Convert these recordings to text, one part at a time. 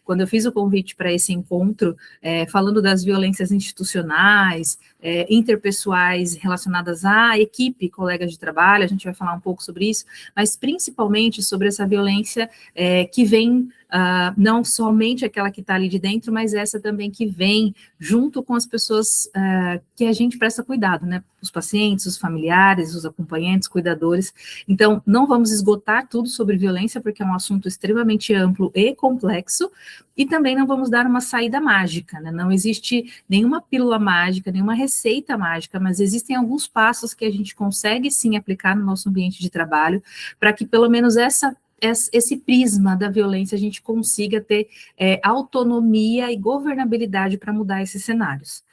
quando eu fiz o convite para esse encontro, falando das violências institucionais, interpessoais relacionadas à equipe, colegas de trabalho, a gente vai falar um pouco sobre isso, mas principalmente sobre essa violência que vem, não somente aquela que está ali de dentro, mas essa também que vem junto com as pessoas que a gente presta cuidado, né? Os pacientes, os familiares, os acompanhantes, cuidadores. Então, não vamos esgotar tudo sobre violência, porque é um assunto extremamente amplo e complexo, e também não vamos dar uma saída mágica, né? Não existe nenhuma pílula mágica, nenhuma receita mágica, mas existem alguns passos que a gente consegue sim aplicar no nosso ambiente de trabalho, para que pelo menos esse prisma da violência a gente consiga ter autonomia e governabilidade para mudar esses cenários.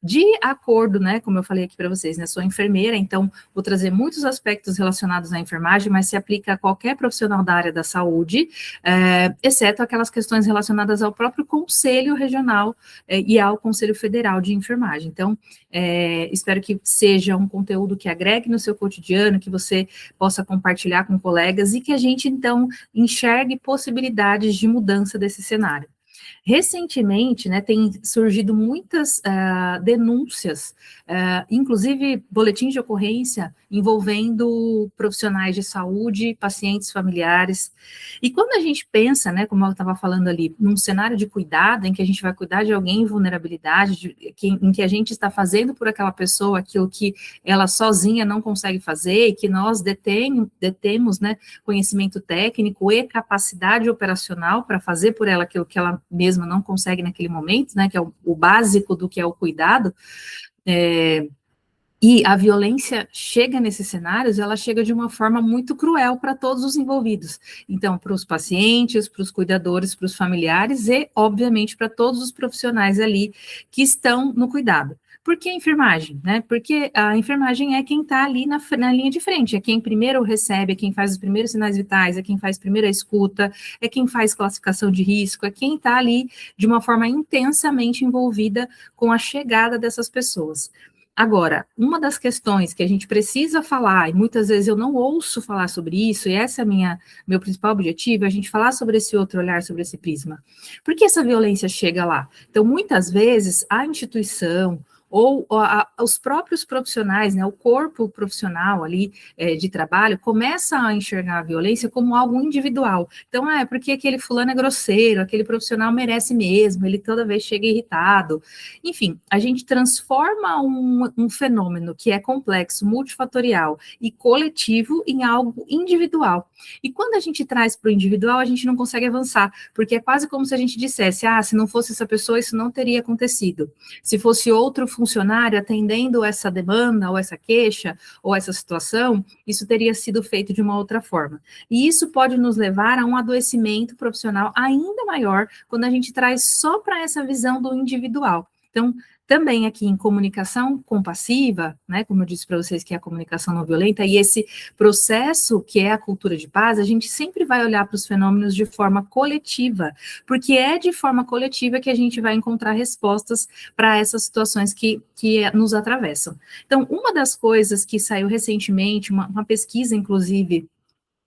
De acordo, né, como eu falei aqui para vocês, né, sou enfermeira, então vou trazer muitos aspectos relacionados à enfermagem, mas se aplica a qualquer profissional da área da saúde, exceto aquelas questões relacionadas ao próprio Conselho Regional e ao Conselho Federal de Enfermagem. Então, espero que seja um conteúdo que agregue no seu cotidiano, que você possa compartilhar com colegas e que a gente, então, enxergue possibilidades de mudança desse cenário. Recentemente, né, tem surgido muitas denúncias, inclusive boletins de ocorrência envolvendo profissionais de saúde, pacientes familiares. E quando a gente pensa, né, como eu estava falando ali, num cenário de cuidado, em que a gente vai cuidar de alguém em vulnerabilidade, em que a gente está fazendo por aquela pessoa aquilo que ela sozinha não consegue fazer, e que nós detemos, né, conhecimento técnico e capacidade operacional para fazer por ela aquilo que ela mesma não consegue naquele momento, né, que é o básico do que é o cuidado, e a violência chega nesses cenários, ela chega de uma forma muito cruel para todos os envolvidos. Então, para os pacientes, para os cuidadores, para os familiares e, obviamente, para todos os profissionais ali que estão no cuidado. Por que a enfermagem? Né? Porque a enfermagem é quem está ali na linha de frente, é quem primeiro recebe, é quem faz os primeiros sinais vitais, é quem faz primeiro a escuta, é quem faz classificação de risco, é quem está ali de uma forma intensamente envolvida com a chegada dessas pessoas. Agora, uma das questões que a gente precisa falar, e muitas vezes eu não ouço falar sobre isso, e esse é meu principal objetivo, é a gente falar sobre esse outro olhar, sobre esse prisma. Por que essa violência chega lá? Então, muitas vezes, a instituição ou os próprios profissionais, né, o corpo profissional ali de trabalho, começa a enxergar a violência como algo individual. Então, é porque aquele fulano é grosseiro, aquele profissional merece mesmo, ele toda vez chega irritado. Enfim, a gente transforma um fenômeno que é complexo, multifatorial e coletivo em algo individual. E quando a gente traz para o individual, a gente não consegue avançar, porque é quase como se a gente dissesse, se não fosse essa pessoa, isso não teria acontecido. Se fosse outro funcionário atendendo essa demanda, ou essa queixa, ou essa situação, isso teria sido feito de uma outra forma. E isso pode nos levar a um adoecimento profissional ainda maior, quando a gente traz só para essa visão do individual. Então, também aqui em comunicação compassiva, né, como eu disse para vocês que é a comunicação não violenta, e esse processo que é a cultura de paz, a gente sempre vai olhar para os fenômenos de forma coletiva, porque é de forma coletiva que a gente vai encontrar respostas para essas situações que nos atravessam. Então, uma das coisas que saiu recentemente, uma pesquisa, inclusive,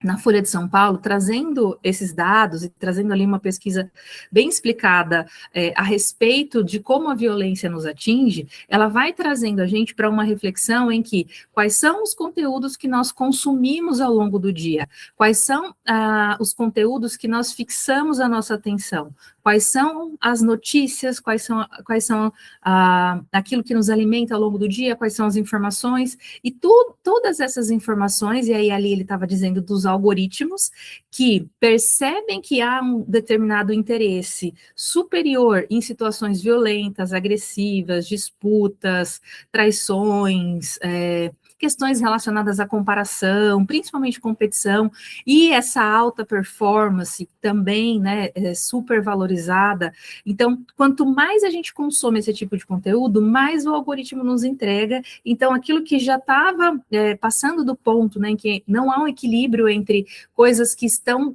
na Folha de São Paulo, trazendo esses dados e trazendo ali uma pesquisa bem explicada a respeito de como a violência nos atinge, ela vai trazendo a gente para uma reflexão em que quais são os conteúdos que nós consumimos ao longo do dia, quais são os conteúdos que nós fixamos a nossa atenção, quais são as notícias, quais são aquilo que nos alimenta ao longo do dia, quais são as informações, e todas essas informações, e aí ali ele estava dizendo dos algoritmos, que percebem que há um determinado interesse superior em situações violentas, agressivas, disputas, traições, questões relacionadas à comparação, principalmente competição, e essa alta performance também, né, super valorizada. Então, quanto mais a gente consome esse tipo de conteúdo, mais o algoritmo nos entrega. Então, aquilo que já estava passando do ponto, né, em que não há um equilíbrio entre coisas que estão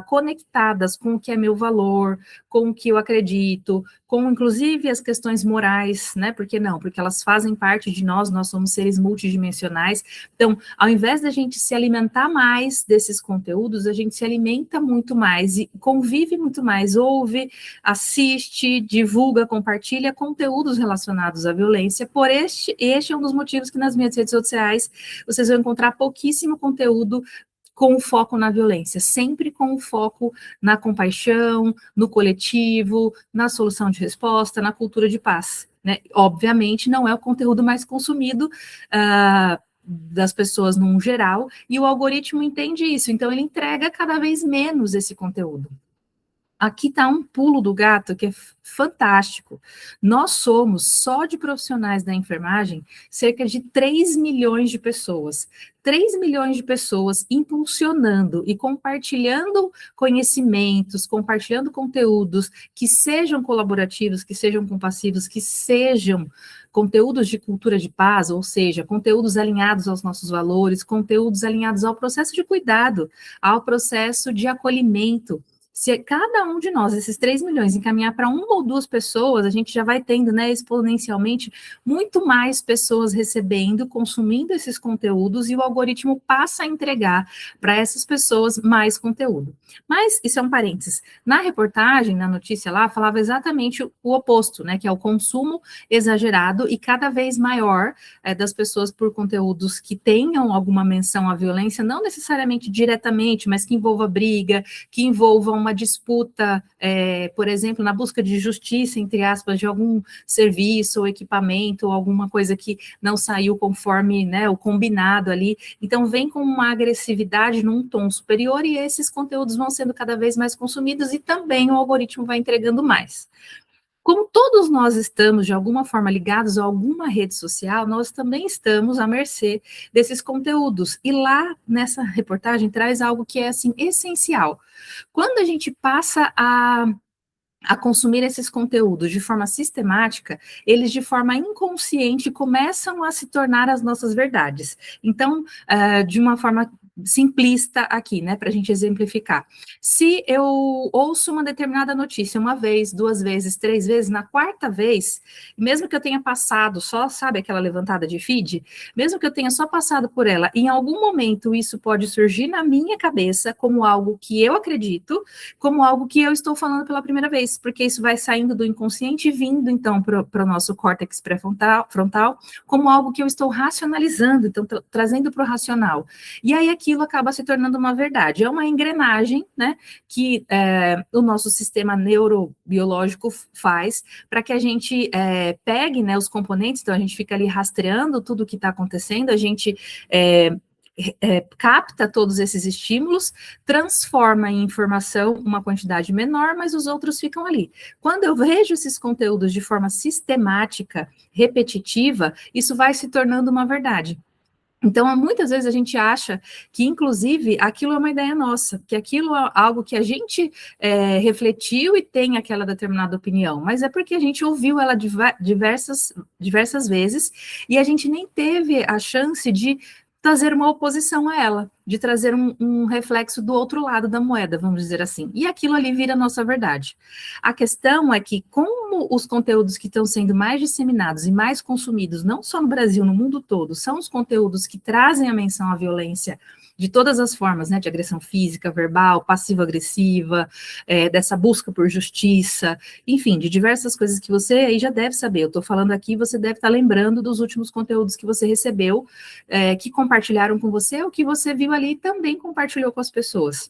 conectadas com o que é meu valor, com o que eu acredito, com inclusive as questões morais, né? Por que não? Porque elas fazem parte de nós somos seres multidimensionais. Então, ao invés da gente se alimentar mais desses conteúdos, a gente se alimenta muito mais e convive muito mais, ouve, assiste, divulga, compartilha conteúdos relacionados à violência. Por este é um dos motivos que nas minhas redes sociais vocês vão encontrar pouquíssimo conteúdo com o foco na violência, sempre com o foco na compaixão, no coletivo, na solução de resposta, na cultura de paz. Né? Obviamente, não é o conteúdo mais consumido das pessoas num geral, e o algoritmo entende isso, então ele entrega cada vez menos esse conteúdo. Aqui está um pulo do gato que é fantástico. Nós somos, só de profissionais da enfermagem, cerca de 3 milhões de pessoas. 3 milhões de pessoas impulsionando e compartilhando conhecimentos, compartilhando conteúdos que sejam colaborativos, que sejam compassivos, que sejam conteúdos de cultura de paz, ou seja, conteúdos alinhados aos nossos valores, conteúdos alinhados ao processo de cuidado, ao processo de acolhimento. Se cada um de nós, esses 3 milhões, encaminhar para 1 ou 2 pessoas, a gente já vai tendo, né, exponencialmente, muito mais pessoas recebendo, consumindo esses conteúdos, e o algoritmo passa a entregar para essas pessoas mais conteúdo. Mas, isso é um parênteses, na reportagem, na notícia lá, falava exatamente o oposto, né, que é o consumo exagerado e cada vez maior das pessoas por conteúdos que tenham alguma menção à violência, não necessariamente diretamente, mas que envolva briga, que envolva uma disputa, por exemplo, na busca de justiça, entre aspas, de algum serviço ou equipamento, ou alguma coisa que não saiu conforme, né, o combinado ali. Então, vem com uma agressividade num tom superior, e esses conteúdos vão sendo cada vez mais consumidos, e também o algoritmo vai entregando mais. Como todos nós estamos, de alguma forma, ligados a alguma rede social, nós também estamos à mercê desses conteúdos. E lá, nessa reportagem, traz algo que é, assim, essencial. Quando a gente passa a consumir esses conteúdos de forma sistemática, eles de forma inconsciente começam a se tornar as nossas verdades. Então, de uma forma simplista aqui, né, para a gente exemplificar. Se eu ouço uma determinada notícia uma vez, 2 vezes, 3 vezes, na 4ª vez, mesmo que eu tenha passado só, sabe, aquela levantada de feed, mesmo que eu tenha só passado por ela, em algum momento isso pode surgir na minha cabeça como algo que eu acredito, como algo que eu estou falando pela primeira vez, porque isso vai saindo do inconsciente e vindo, então, para o nosso córtex pré-frontal, como algo que eu estou racionalizando, então, trazendo para o racional. E aí aquilo acaba se tornando uma verdade. É uma engrenagem, né, que o nosso sistema neurobiológico faz para que a gente pegue, né, os componentes, então a gente fica ali rastreando tudo o que está acontecendo, a gente capta todos esses estímulos, transforma em informação uma quantidade menor, mas os outros ficam ali. Quando eu vejo esses conteúdos de forma sistemática, repetitiva, isso vai se tornando uma verdade. Então, muitas vezes a gente acha que, inclusive, aquilo é uma ideia nossa, que aquilo é algo que a gente refletiu e tem aquela determinada opinião, mas é porque a gente ouviu ela diversas vezes e a gente nem teve a chance de trazer uma oposição a ela, de trazer um reflexo do outro lado da moeda, vamos dizer assim. E aquilo ali vira a nossa verdade. A questão é que, como os conteúdos que estão sendo mais disseminados e mais consumidos, não só no Brasil, no mundo todo, são os conteúdos que trazem a menção à violência de todas as formas, né, de agressão física, verbal, passivo-agressiva, dessa busca por justiça, enfim, de diversas coisas que você aí já deve saber. Eu estou falando aqui, você deve estar lembrando dos últimos conteúdos que você recebeu, que compartilharam com você, ou que você viu ali e também compartilhou com as pessoas.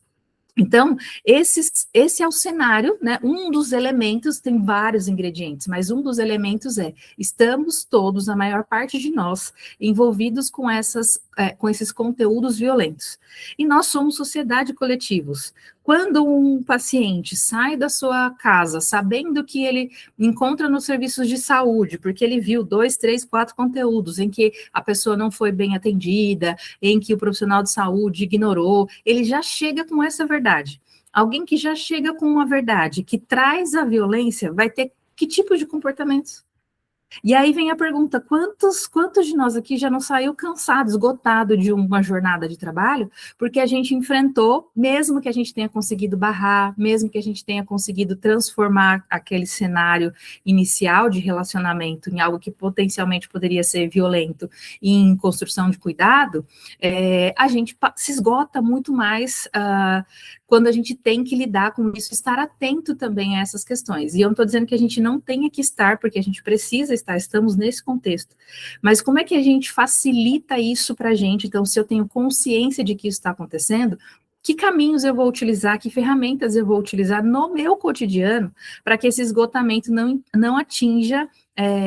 Então, esse é o cenário, né? Um dos elementos, tem vários ingredientes, mas um dos elementos estamos todos, a maior parte de nós, envolvidos com esses conteúdos violentos. E nós somos sociedade coletivos. Quando um paciente sai da sua casa sabendo que ele encontra nos serviços de saúde, porque ele viu 2, 3, 4 conteúdos em que a pessoa não foi bem atendida, em que o profissional de saúde ignorou, ele já chega com essa verdade. Alguém que já chega com uma verdade, que traz a violência, vai ter que tipo de comportamentos? E aí vem a pergunta, quantos de nós aqui já não saiu cansado, esgotado de uma jornada de trabalho, porque a gente enfrentou, mesmo que a gente tenha conseguido barrar, mesmo que a gente tenha conseguido transformar aquele cenário inicial de relacionamento em algo que potencialmente poderia ser violento, em construção de cuidado, a gente se esgota muito mais quando a gente tem que lidar com isso, estar atento também a essas questões. E eu não estou dizendo que a gente não tenha que estar, porque a gente precisa estar, estamos nesse contexto. Mas como é que a gente facilita isso para a gente? Então, se eu tenho consciência de que isso está acontecendo, que caminhos eu vou utilizar, que ferramentas eu vou utilizar no meu cotidiano para que esse esgotamento não atinja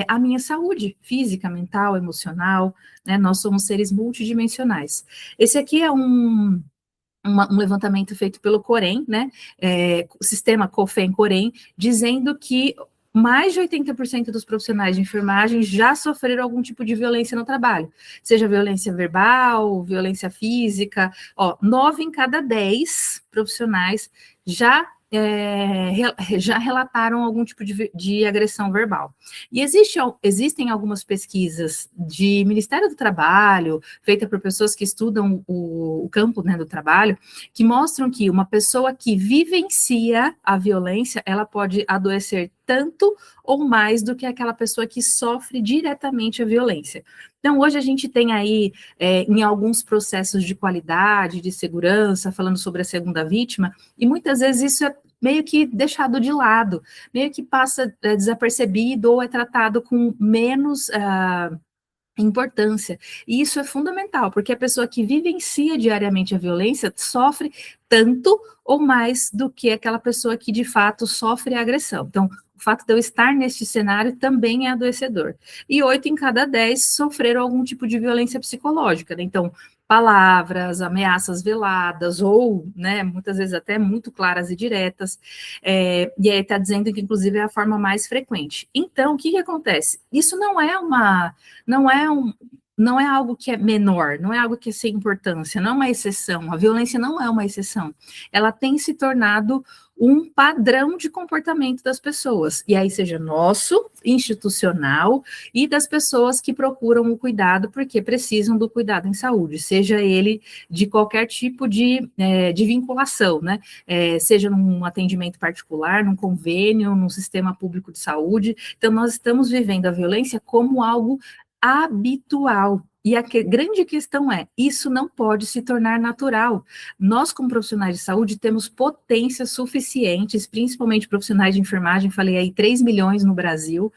a minha saúde física, mental, emocional, né? Nós somos seres multidimensionais. Esse aqui é um levantamento feito pelo Corém, né, o sistema COFEN-Corém, dizendo que mais de 80% dos profissionais de enfermagem já sofreram algum tipo de violência no trabalho, seja violência verbal, violência física, 9 em cada 10 profissionais já relataram algum tipo de agressão verbal. E existem algumas pesquisas de Ministério do Trabalho, feitas por pessoas que estudam o campo, né, do trabalho, que mostram que uma pessoa que vivencia a violência, ela pode adoecer tanto ou mais do que aquela pessoa que sofre diretamente a violência. Então, hoje a gente tem aí, em alguns processos de qualidade, de segurança, falando sobre a segunda vítima, e muitas vezes isso é meio que deixado de lado, meio que passa desapercebido ou é tratado com menos importância. E isso é fundamental, porque a pessoa que vivencia diariamente a violência sofre tanto ou mais do que aquela pessoa que de fato sofre a agressão. Então, o fato de eu estar neste cenário também é adoecedor. E 8 em cada 10 sofreram algum tipo de violência psicológica, né? Então, palavras, ameaças veladas, ou, né, muitas vezes até muito claras e diretas, e aí está dizendo que, inclusive, é a forma mais frequente. Então, o que acontece? Isso não é algo que é menor, não é algo que é sem importância, não é uma exceção. A violência não é uma exceção. Ela tem se tornado um padrão de comportamento das pessoas, e aí seja nosso, institucional, e das pessoas que procuram o cuidado porque precisam do cuidado em saúde, seja ele de qualquer tipo de vinculação, né? Seja num atendimento particular, num convênio, num sistema público de saúde. Então, nós estamos vivendo a violência como algo habitual. E a grande questão é, isso não pode se tornar natural. Nós, como profissionais de saúde, temos potências suficientes, principalmente profissionais de enfermagem, falei aí 3 milhões no Brasil,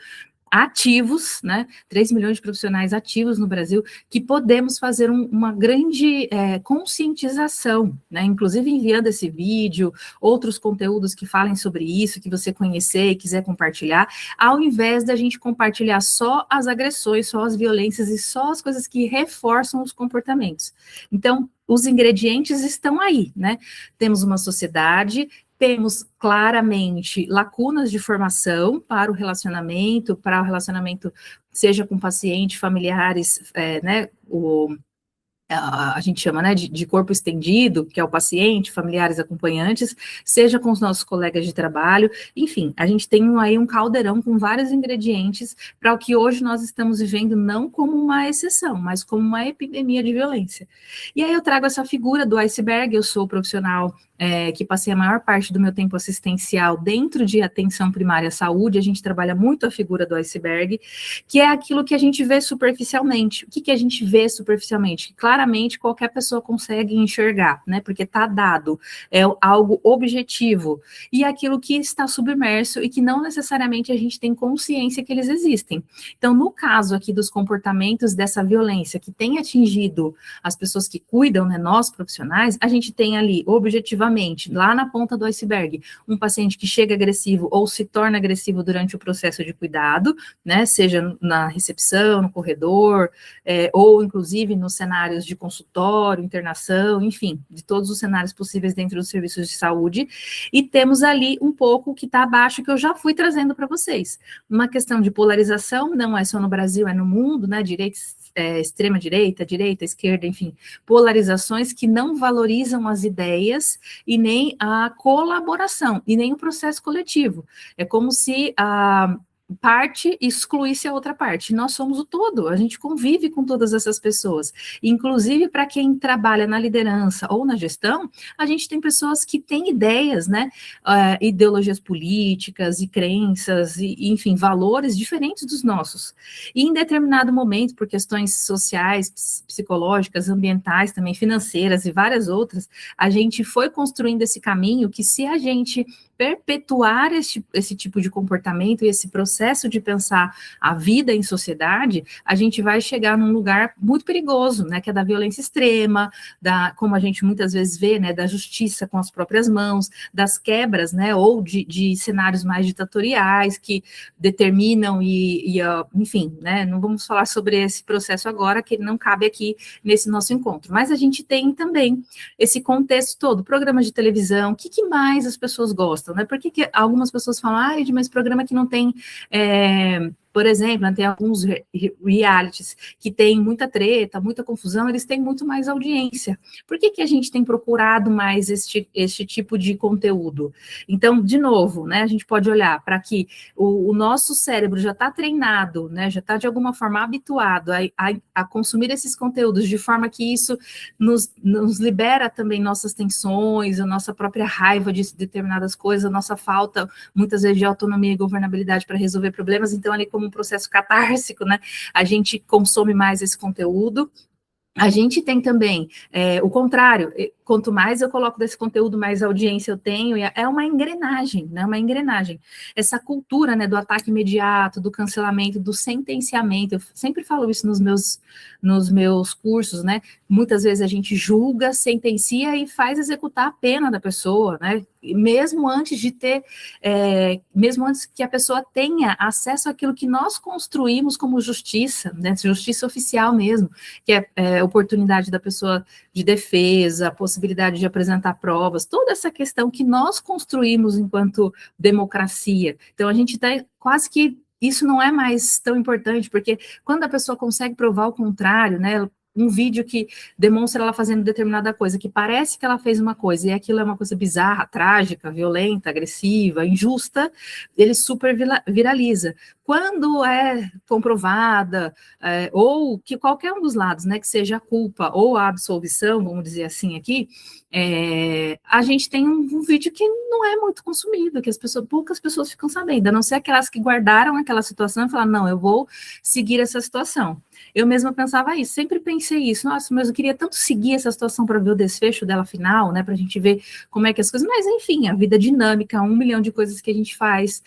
ativos, né, 3 milhões de profissionais ativos no Brasil, que podemos fazer uma grande conscientização, né, inclusive enviando esse vídeo, outros conteúdos que falem sobre isso, que você conhecer e quiser compartilhar, ao invés da gente compartilhar só as agressões, só as violências e só as coisas que reforçam os comportamentos. Então, os ingredientes estão aí, né? Temos uma sociedade, temos claramente lacunas de formação para o relacionamento seja com paciente, familiares, né, a gente chama, né, de corpo estendido, que é o paciente, familiares acompanhantes, seja com os nossos colegas de trabalho, enfim, a gente tem aí um caldeirão com vários ingredientes para o que hoje nós estamos vivendo não como uma exceção, mas como uma epidemia de violência. E aí eu trago essa figura do iceberg. Eu sou profissional que passei a maior parte do meu tempo assistencial dentro de atenção primária à saúde. A gente trabalha muito a figura do iceberg, que é aquilo que a gente vê superficialmente. O que a gente vê superficialmente? Claramente qualquer pessoa consegue enxergar, né? Porque está dado, é algo objetivo, e aquilo que está submerso e que não necessariamente a gente tem consciência que eles existem. Então, no caso aqui dos comportamentos dessa violência que tem atingido as pessoas que cuidam, né, nós profissionais, a gente tem ali objetivamente, lá na ponta do iceberg, um paciente que chega agressivo ou se torna agressivo durante o processo de cuidado, né, seja na recepção, no corredor, ou inclusive nos cenários de consultório, internação, enfim, de todos os cenários possíveis dentro dos serviços de saúde, e temos ali um pouco que está abaixo, que eu já fui trazendo para vocês. Uma questão de polarização, não é só no Brasil, é no mundo, né, extrema direita, esquerda, enfim, polarizações que não valorizam as ideias e nem a colaboração, e nem o processo coletivo. É como se parte exclui-se a outra parte. Nós somos o todo, a gente convive com todas essas pessoas. Inclusive, para quem trabalha na liderança ou na gestão, a gente tem pessoas que têm ideias, né, ideologias políticas e crenças, e, enfim, valores diferentes dos nossos. E em determinado momento, por questões sociais, psicológicas, ambientais, também financeiras e várias outras, a gente foi construindo esse caminho que, se a gente perpetuar esse tipo de comportamento e esse processo de pensar a vida em sociedade, a gente vai chegar num lugar muito perigoso, né, que é da violência extrema, como a gente muitas vezes vê, né, da justiça com as próprias mãos, das quebras, né, ou de cenários mais ditatoriais que determinam enfim, né, não vamos falar sobre esse processo agora, que não cabe aqui nesse nosso encontro, mas a gente tem também esse contexto todo, programas de televisão, o que mais as pessoas gostam, né? Por que algumas pessoas falam, mas programa que não tem, por exemplo, tem alguns realities que tem muita treta, muita confusão, eles têm muito mais audiência. Por que a gente tem procurado mais este tipo de conteúdo? Então, de novo, né, a gente pode olhar para que o nosso cérebro já está treinado, né, já está de alguma forma habituado a consumir esses conteúdos, de forma que isso nos libera também nossas tensões, a nossa própria raiva de determinadas coisas, a nossa falta, muitas vezes, de autonomia e governabilidade para resolver problemas. Então, ali, como um processo catársico, né, a gente consome mais esse conteúdo. A gente tem também o contrário, quanto mais eu coloco desse conteúdo, mais audiência eu tenho, e é uma engrenagem, né, uma engrenagem. Essa cultura, né, do ataque imediato, do cancelamento, do sentenciamento, eu sempre falo isso nos meus cursos, né, muitas vezes a gente julga, sentencia e faz executar a pena da pessoa, né, mesmo antes de ter, mesmo antes que a pessoa tenha acesso àquilo que nós construímos como justiça, né, justiça oficial mesmo, que é oportunidade da pessoa de defesa, a possibilidade de apresentar provas, toda essa questão que nós construímos enquanto democracia. Então, a gente está quase que, isso não é mais tão importante, porque quando a pessoa consegue provar o contrário, né, um vídeo que demonstra ela fazendo determinada coisa, que parece que ela fez uma coisa, e aquilo é uma coisa bizarra, trágica, violenta, agressiva, injusta, ele super viraliza. Quando é comprovada, ou que qualquer um dos lados, né, que seja a culpa ou a absolvição, vamos dizer assim aqui, a gente tem um vídeo que não é muito consumido, que poucas pessoas ficam sabendo, a não ser aquelas que guardaram aquela situação e falaram, não, eu vou seguir essa situação. Eu mesma pensava isso, sempre pensei isso, nossa, mas eu queria tanto seguir essa situação para ver o desfecho dela final, né, para a gente ver como é que as coisas, mas enfim, a vida dinâmica, 1 milhão de coisas que a gente faz,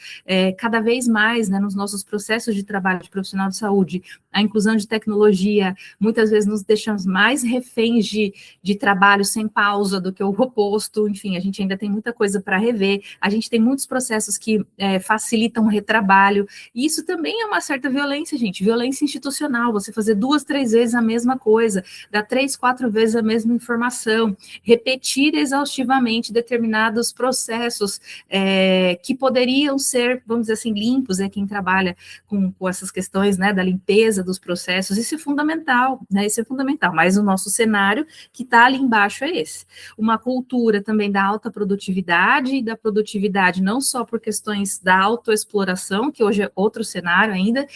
cada vez mais, né, nos nossos processos de trabalho de profissional de saúde, a inclusão de tecnologia, muitas vezes nos deixamos mais reféns de trabalho sem pausa do que o oposto, enfim, a gente ainda tem muita coisa para rever, a gente tem muitos processos que facilitam o retrabalho, e isso também é uma certa violência, gente, violência institucional, você fazer 2, 3 vezes a mesma coisa, dar 3, 4 vezes a mesma informação, repetir exaustivamente determinados processos que poderiam ser, vamos dizer assim, limpos, quem trabalha com essas questões, né, da limpeza dos processos, isso é fundamental, né, isso é fundamental, mas o nosso cenário que está ali embaixo é esse. Uma cultura também da alta produtividade e da produtividade não só por questões da autoexploração, que hoje é outro cenário ainda,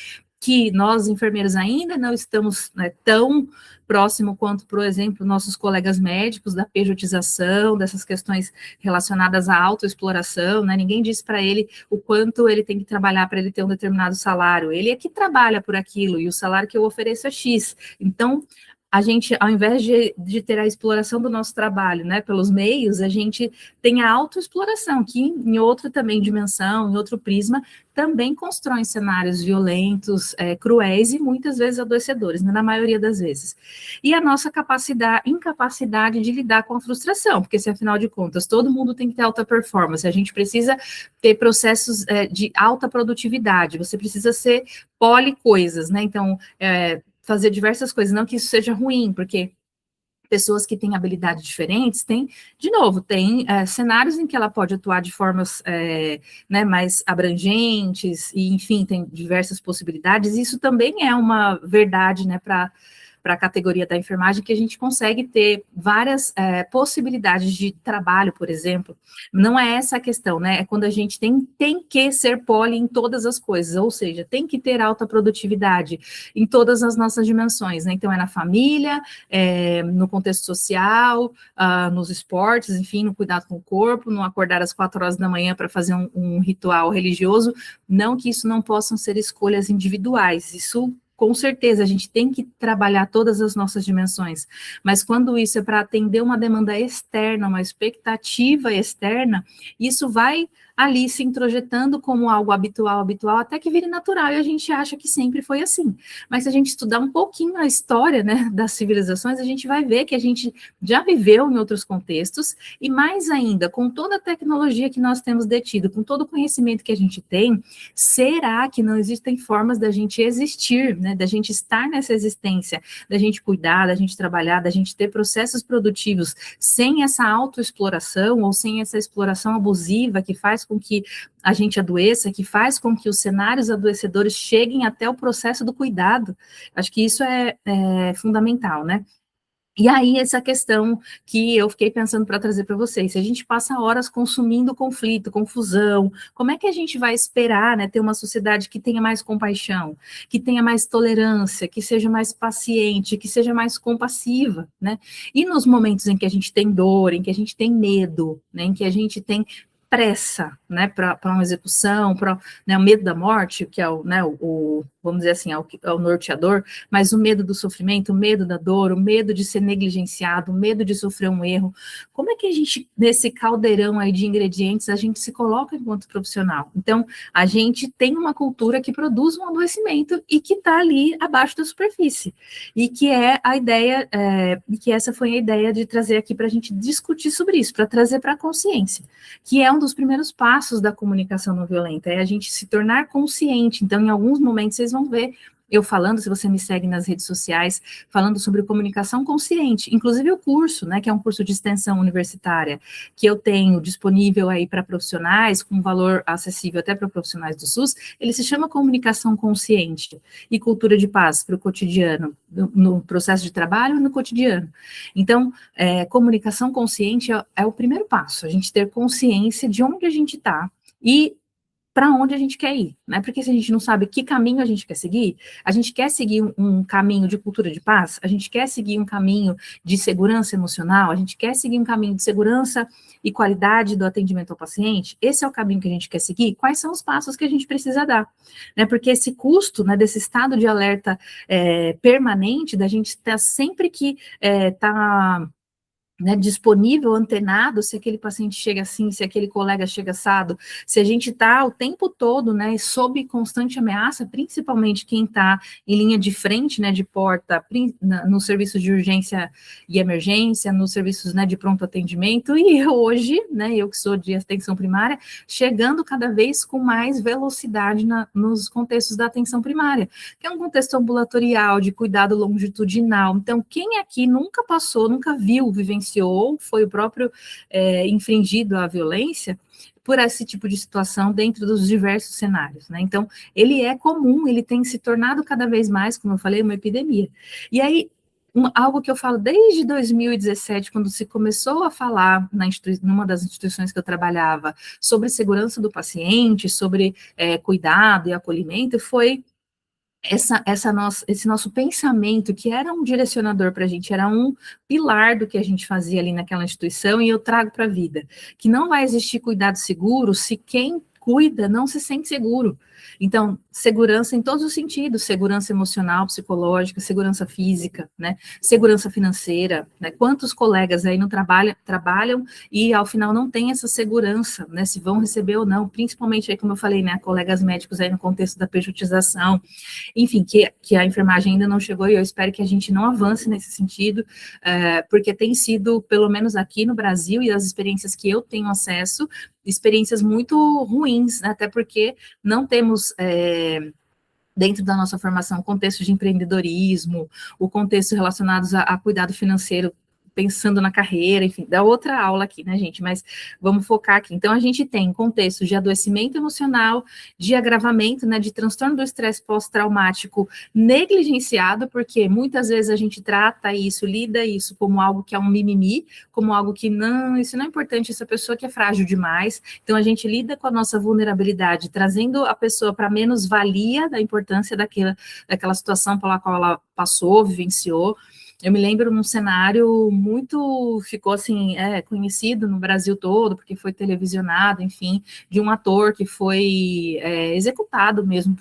que nós, enfermeiros, ainda não estamos, né, tão próximo quanto, por exemplo, nossos colegas médicos, da pejotização, dessas questões relacionadas à autoexploração, né? Ninguém diz para ele o quanto ele tem que trabalhar para ele ter um determinado salário, ele é que trabalha por aquilo, e o salário que eu ofereço é X. Então, a gente, ao invés de ter a exploração do nosso trabalho, né, pelos meios, a gente tem a autoexploração, que em outra também dimensão, em outro prisma, também constrói cenários violentos, cruéis e muitas vezes adoecedores, né, na maioria das vezes. E a nossa incapacidade de lidar com a frustração, porque se afinal de contas todo mundo tem que ter alta performance, a gente precisa ter processos de alta produtividade, você precisa ser policoisas, né, então fazer diversas coisas, não que isso seja ruim, porque pessoas que têm habilidades diferentes têm, de novo, tem cenários em que ela pode atuar de formas né, mais abrangentes, e enfim, tem diversas possibilidades, isso também é uma verdade, né, para a categoria da enfermagem, que a gente consegue ter várias possibilidades de trabalho, por exemplo. Não é essa a questão, né? É quando a gente tem que ser poli em todas as coisas, ou seja, tem que ter alta produtividade em todas as nossas dimensões, né? Então, é na família, no contexto social, nos esportes, enfim, no cuidado com o corpo, no acordar às 4 horas da manhã para fazer um ritual religioso. Não que isso não possam ser escolhas individuais, isso com certeza a gente tem que trabalhar todas as nossas dimensões, mas quando isso é para atender uma demanda externa, uma expectativa externa, isso vai ali se introjetando como algo habitual, até que vire natural, e a gente acha que sempre foi assim. Mas se a gente estudar um pouquinho a história, né, das civilizações, a gente vai ver que a gente já viveu em outros contextos, e mais ainda, com toda a tecnologia que nós temos detido, com todo o conhecimento que a gente tem, será que não existem formas da gente existir, né, da gente estar nessa existência, da gente cuidar, da gente trabalhar, da gente ter processos produtivos sem essa autoexploração ou sem essa exploração abusiva que faz com que a gente adoeça, que faz com que os cenários adoecedores cheguem até o processo do cuidado? Acho que isso é fundamental, né? E aí, essa questão que eu fiquei pensando para trazer para vocês, se a gente passa horas consumindo conflito, confusão, como é que a gente vai esperar, né, ter uma sociedade que tenha mais compaixão, que tenha mais tolerância, que seja mais paciente, que seja mais compassiva, né? E nos momentos em que a gente tem dor, em que a gente tem medo, né, em que a gente tem pressa, né, para uma execução, para, né, o medo da morte, que é o, né, vamos dizer assim, é o norteador, mas o medo do sofrimento, o medo da dor, o medo de ser negligenciado, o medo de sofrer um erro. Como é que a gente, nesse caldeirão aí de ingredientes, a gente se coloca enquanto profissional? Então, a gente tem uma cultura que produz um adoecimento e que está ali abaixo da superfície, e que é a ideia, e que essa foi a ideia de trazer aqui para a gente discutir sobre isso, para trazer para a consciência, que é um dos primeiros passos da comunicação não violenta, é a gente se tornar consciente. Então, em alguns momentos, vocês vão ver eu falando, se você me segue nas redes sociais, falando sobre comunicação consciente, inclusive o curso, né, que é um curso de extensão universitária, que eu tenho disponível aí para profissionais, com valor acessível até para profissionais do SUS, ele se chama Comunicação Consciente e Cultura de Paz para o cotidiano, no processo de trabalho e no cotidiano. Então, comunicação consciente é o primeiro passo, a gente ter consciência de onde a gente está e para onde a gente quer ir, né? Porque se a gente não sabe que caminho a gente quer seguir um caminho de cultura de paz, a gente quer seguir um caminho de segurança emocional, a gente quer seguir um caminho de segurança e qualidade do atendimento ao paciente, esse é o caminho que a gente quer seguir, quais são os passos que a gente precisa dar, né? Porque esse custo, né, desse estado de alerta permanente, da gente estar sempre que tá, né, disponível, antenado, se aquele paciente chega assim, se aquele colega chega assado, se a gente está o tempo todo, né, sob constante ameaça, principalmente quem está em linha de frente, né, de porta, nos serviços de urgência e emergência, nos serviços, né, de pronto atendimento, e hoje, né, eu que sou de atenção primária, chegando cada vez com mais velocidade nos contextos da atenção primária, que é um contexto ambulatorial, de cuidado longitudinal. Então, quem aqui nunca passou, nunca viu, vivenciou, foi o próprio infringido à violência por esse tipo de situação dentro dos diversos cenários, né? Então, ele é comum, ele tem se tornado cada vez mais, como eu falei, uma epidemia. E aí, algo que eu falo desde 2017, quando se começou a falar numa das instituições que eu trabalhava, sobre segurança do paciente, sobre cuidado e acolhimento, foi esse nosso pensamento, que era um direcionador para a gente, era um pilar do que a gente fazia ali naquela instituição, e eu trago para a vida, que não vai existir cuidado seguro se quem cuida não se sente seguro. Então, segurança em todos os sentidos, segurança emocional, psicológica, segurança física, né, segurança financeira, né, quantos colegas aí não trabalham e ao final não tem essa segurança, né, se vão receber ou não, principalmente aí, como eu falei, né, colegas médicos aí no contexto da pejotização, enfim, que a enfermagem ainda não chegou, e eu espero que a gente não avance nesse sentido, porque tem sido, pelo menos aqui no Brasil, e as experiências que eu tenho acesso, experiências muito ruins, né, até porque não temos dentro da nossa formação, o contexto de empreendedorismo, o contexto relacionado a cuidado financeiro, pensando na carreira, enfim, dá outra aula aqui, né, gente? Mas vamos focar aqui. Então, a gente tem contexto de adoecimento emocional, de agravamento, né, de transtorno do estresse pós-traumático negligenciado, porque muitas vezes a gente trata isso, lida isso como algo que é um mimimi, como algo que não, isso não é importante, essa pessoa que é frágil demais. Então, a gente lida com a nossa vulnerabilidade, trazendo a pessoa para menos-valia da importância daquela situação pela qual ela passou, vivenciou. Eu me lembro num cenário muito, ficou assim, conhecido no Brasil todo, porque foi televisionado, enfim, de um ator que foi executado mesmo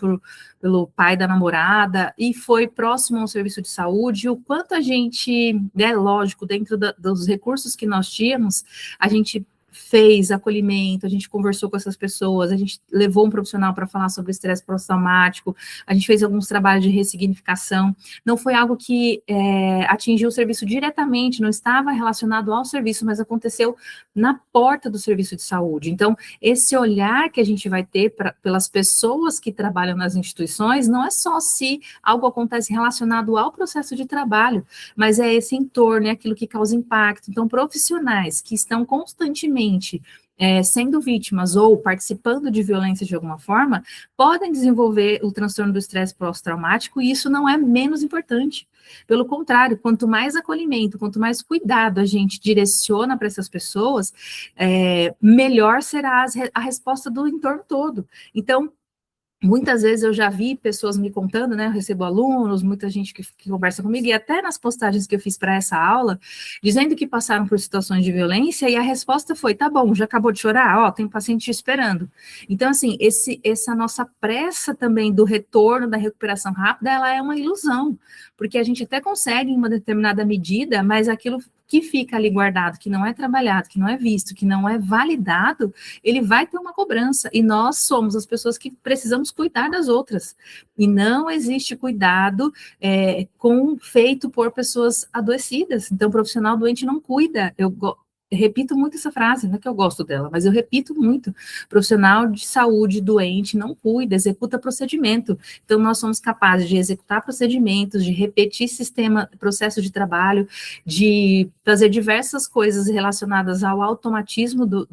pelo pai da namorada, e foi próximo ao serviço de saúde, o quanto a gente, lógico, dentro dos recursos que nós tínhamos, a gente fez acolhimento, a gente conversou com essas pessoas, a gente levou um profissional para falar sobre estresse pós-traumático, a gente fez alguns trabalhos de ressignificação, não foi algo que atingiu o serviço diretamente, não estava relacionado ao serviço, mas aconteceu na porta do serviço de saúde. Então, esse olhar que a gente vai ter pelas pessoas que trabalham nas instituições, não é só se algo acontece relacionado ao processo de trabalho, mas é esse entorno, é aquilo que causa impacto. Então, profissionais que estão constantemente sendo vítimas ou participando de violência de alguma forma, podem desenvolver o transtorno do estresse pós-traumático, e isso não é menos importante. Pelo contrário, quanto mais acolhimento, quanto mais cuidado a gente direciona para essas pessoas, melhor será a resposta do entorno todo. Então, muitas vezes eu já vi pessoas me contando, né, eu recebo alunos, muita gente que conversa comigo, e até nas postagens que eu fiz para essa aula, dizendo que passaram por situações de violência, e a resposta foi, tá bom, já acabou de chorar? Ó, tem paciente te esperando. Então, assim, essa nossa pressa também do retorno, da recuperação rápida, ela é uma ilusão, porque a gente até consegue em uma determinada medida, mas aquilo que fica ali guardado, que não é trabalhado, que não é visto, que não é validado, ele vai ter uma cobrança, e nós somos as pessoas que precisamos cuidar das outras, e não existe cuidado feito por pessoas adoecidas. Então, o profissional doente não cuida. Eu repito muito essa frase, não é que eu gosto dela, mas eu repito muito. Profissional de saúde doente não cuida, executa procedimento. Então, nós somos capazes de executar procedimentos, de repetir processo de trabalho, de fazer diversas coisas relacionadas ao automatismo do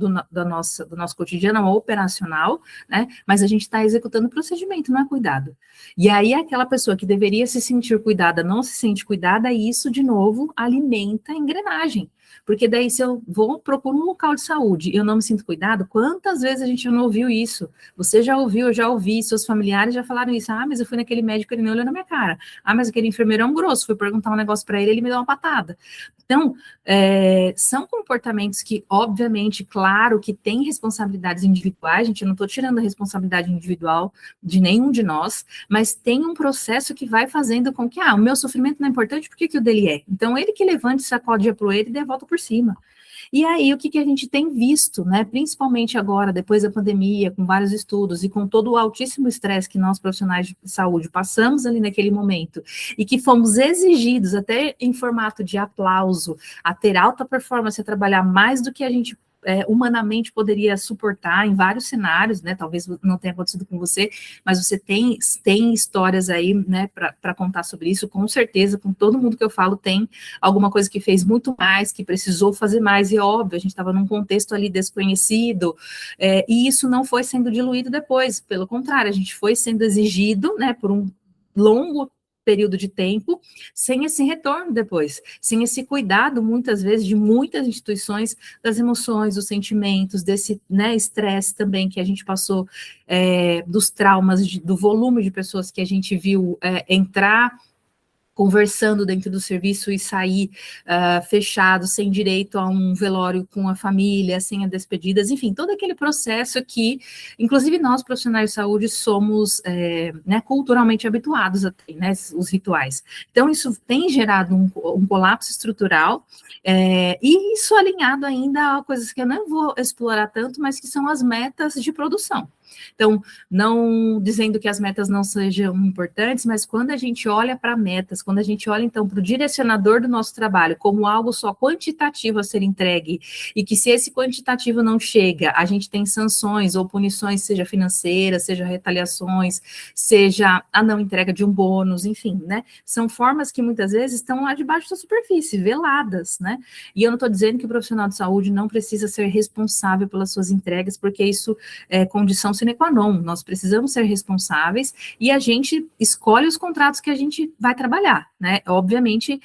nosso cotidiano, ao operacional, né? Mas a gente está executando procedimento, não é cuidado. E aí, aquela pessoa que deveria se sentir cuidada, não se sente cuidada, e isso, de novo, alimenta a engrenagem. Porque daí, se eu procuro um local de saúde e eu não me sinto cuidado, quantas vezes a gente não ouviu isso? Você já ouviu, eu já ouvi, seus familiares já falaram isso. Ah, mas eu fui naquele médico, ele não olhou na minha cara. Ah, mas aquele enfermeiro é um grosso, fui perguntar um negócio para ele, ele me deu uma patada. Então, são comportamentos que, obviamente, claro, que têm responsabilidades individuais, gente, eu não estou tirando a responsabilidade individual de nenhum de nós, mas tem um processo que vai fazendo com que, o meu sofrimento não é importante, por que o dele é? Então, ele que levante, sacode a poeira e dê a volta por cima. E aí, o que a gente tem visto, né, principalmente agora, depois da pandemia, com vários estudos e com todo o altíssimo estresse que nós, profissionais de saúde, passamos ali naquele momento, e que fomos exigidos, até em formato de aplauso, a ter alta performance, a trabalhar mais do que a gente humanamente poderia suportar em vários cenários, né, talvez não tenha acontecido com você, mas você tem histórias aí, né, para contar sobre isso, com certeza, com todo mundo que eu falo, tem alguma coisa que fez muito mais, que precisou fazer mais, e óbvio, a gente estava num contexto ali desconhecido, e isso não foi sendo diluído depois, pelo contrário, a gente foi sendo exigido, né, por um longo período de tempo, sem esse retorno depois, sem esse cuidado, muitas vezes, de muitas instituições, das emoções, dos sentimentos, desse, né, estresse também que a gente passou, dos traumas, do volume de pessoas que a gente viu entrar conversando dentro do serviço e sair fechado, sem direito a um velório com a família, sem as despedidas, enfim, todo aquele processo que, inclusive nós, profissionais de saúde, somos né, culturalmente habituados a ter, né, os rituais. Então, isso tem gerado um colapso estrutural, e isso alinhado ainda a coisas que eu não vou explorar tanto, mas que são as metas de produção. Então, não dizendo que as metas não sejam importantes, mas quando a gente olha para metas, quando a gente olha, então, para o direcionador do nosso trabalho como algo só quantitativo a ser entregue, e que se esse quantitativo não chega, a gente tem sanções ou punições, seja financeiras, seja retaliações, seja a não entrega de um bônus, enfim, né? São formas que muitas vezes estão lá debaixo da superfície, veladas, né? E eu não estou dizendo que o profissional de saúde não precisa ser responsável pelas suas entregas, porque isso é condição sine qua non. Nós precisamos ser responsáveis e a gente escolhe os contratos que a gente vai trabalhar, né? Obviamente,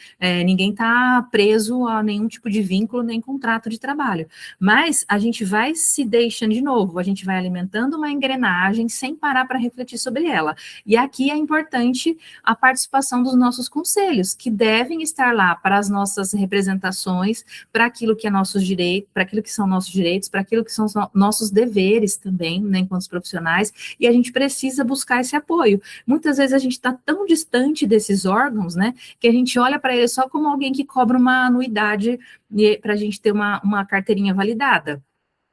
ninguém está preso a nenhum tipo de vínculo, nem contrato de trabalho, mas a gente vai se deixando de novo, a gente vai alimentando uma engrenagem sem parar para refletir sobre ela. E aqui é importante a participação dos nossos conselhos, que devem estar lá para as nossas representações, para aquilo que é nossos direitos, para aquilo que são nossos direitos, para aquilo que são nossos deveres também, né, enquanto profissionais, e a gente precisa buscar esse apoio. Muitas vezes a gente está tão distante desses órgãos, né, que a gente olha para eles só como alguém que cobra uma anuidade para a gente ter uma carteirinha validada.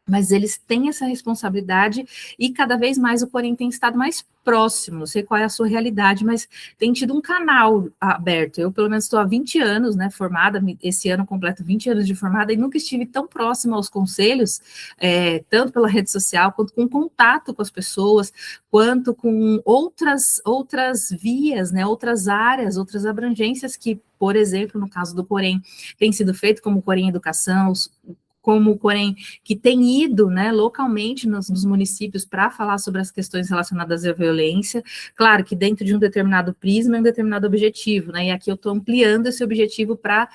Mas eles têm essa responsabilidade e cada vez mais o Corém tem estado mais próximo, não sei qual é a sua realidade, mas tem tido um canal aberto. Eu, pelo menos, estou há 20 anos, né, formada, esse ano completo 20 anos de formada, e nunca estive tão próxima aos conselhos, tanto pela rede social, quanto com contato com as pessoas, quanto com outras vias, né, outras áreas, outras abrangências que, por exemplo, no caso do Corém, tem sido feito, como o Corém Educação, como o Corém, que tem ido, né, localmente nos municípios para falar sobre as questões relacionadas à violência, claro que dentro de um determinado prisma e um determinado objetivo, né, e aqui eu estou ampliando esse objetivo para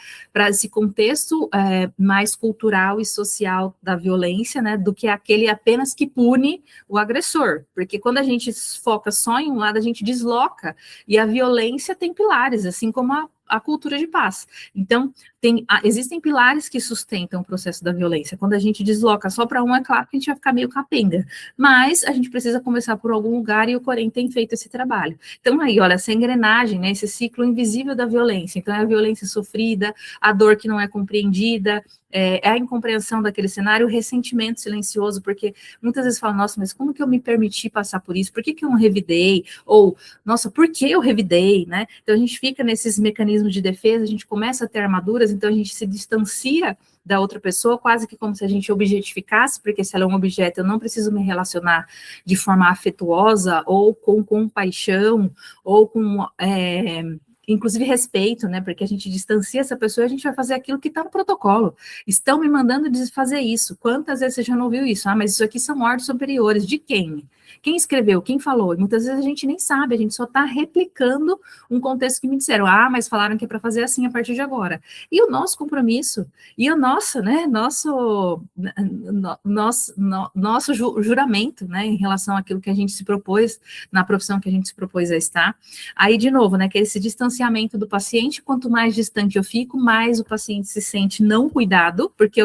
esse contexto mais cultural e social da violência, né, do que aquele apenas que pune o agressor, porque quando a gente foca só em um lado, a gente desloca, e a violência tem pilares, assim como a cultura de paz. Então, existem pilares que sustentam o processo da violência. Quando a gente desloca só para um, é claro que a gente vai ficar meio capenga, mas a gente precisa começar por algum lugar e o Corém tem feito esse trabalho. Então, aí, olha, essa engrenagem, né, esse ciclo invisível da violência. Então, é a violência sofrida, a dor que não é compreendida, é a incompreensão daquele cenário, o ressentimento silencioso, porque muitas vezes falam, nossa, mas como que eu me permiti passar por isso? Por que eu não revidei? Ou, nossa, por que eu revidei, né? Então, a gente fica nesses mecanismos de defesa, a gente começa a ter armaduras, então a gente se distancia da outra pessoa, quase que como se a gente objetificasse, porque se ela é um objeto, eu não preciso me relacionar de forma afetuosa, ou com compaixão, ou com inclusive respeito, né, porque a gente distancia essa pessoa e a gente vai fazer aquilo que está no protocolo. Estão me mandando fazer isso. Quantas vezes você já não ouviu isso? Ah, mas isso aqui são ordens superiores. De quem? Quem escreveu? Quem falou? E muitas vezes a gente nem sabe, a gente só está replicando um contexto que me disseram, mas falaram que é para fazer assim a partir de agora. E o nosso compromisso, e o nosso, né, nosso juramento, né, em relação àquilo que a gente se propôs, na profissão que a gente se propôs a estar. Aí, de novo, né, que esse distanciamento do paciente, quanto mais distante eu fico, mais o paciente se sente não cuidado, porque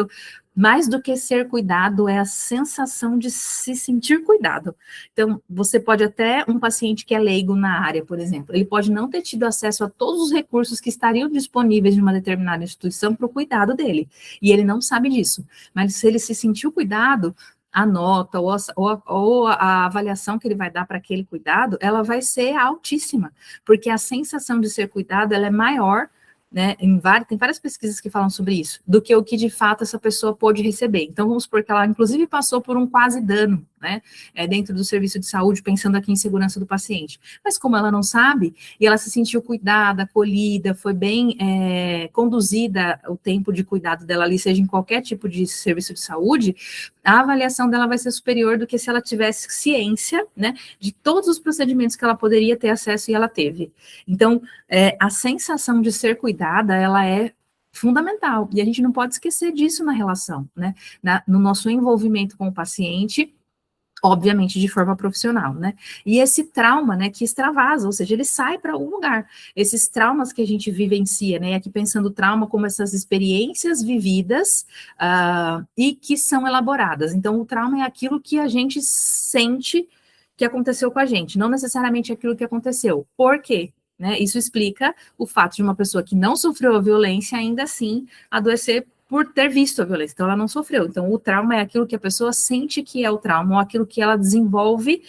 mais do que ser cuidado, é a sensação de se sentir cuidado. Então, você pode até, um paciente que é leigo na área, por exemplo, ele pode não ter tido acesso a todos os recursos que estariam disponíveis em uma determinada instituição para o cuidado dele, e ele não sabe disso, mas se ele se sentiu cuidado, a nota ou a avaliação que ele vai dar para aquele cuidado, ela vai ser altíssima, porque a sensação de ser cuidado, ela é maior, né, tem várias pesquisas que falam sobre isso, do que o que de fato essa pessoa pôde receber. Então, vamos supor que ela, inclusive, passou por um quase dano, né, dentro do serviço de saúde, pensando aqui em segurança do paciente. Mas como ela não sabe, e ela se sentiu cuidada, acolhida, foi bem conduzida o tempo de cuidado dela ali, seja em qualquer tipo de serviço de saúde, a avaliação dela vai ser superior do que se ela tivesse ciência, né, de todos os procedimentos que ela poderia ter acesso e ela teve. Então, a sensação de ser cuidada, ela é fundamental, e a gente não pode esquecer disso na relação, né, no nosso envolvimento com o paciente, obviamente de forma profissional, né, e esse trauma, né, que extravasa, ou seja, ele sai para algum lugar, esses traumas que a gente vivencia, né, aqui pensando o trauma como essas experiências vividas, e que são elaboradas, então o trauma é aquilo que a gente sente que aconteceu com a gente, não necessariamente aquilo que aconteceu, por quê? Né, isso explica o fato de uma pessoa que não sofreu a violência ainda assim adoecer por ter visto a violência, então ela não sofreu. Então, o trauma é aquilo que a pessoa sente que é o trauma, ou aquilo que ela desenvolve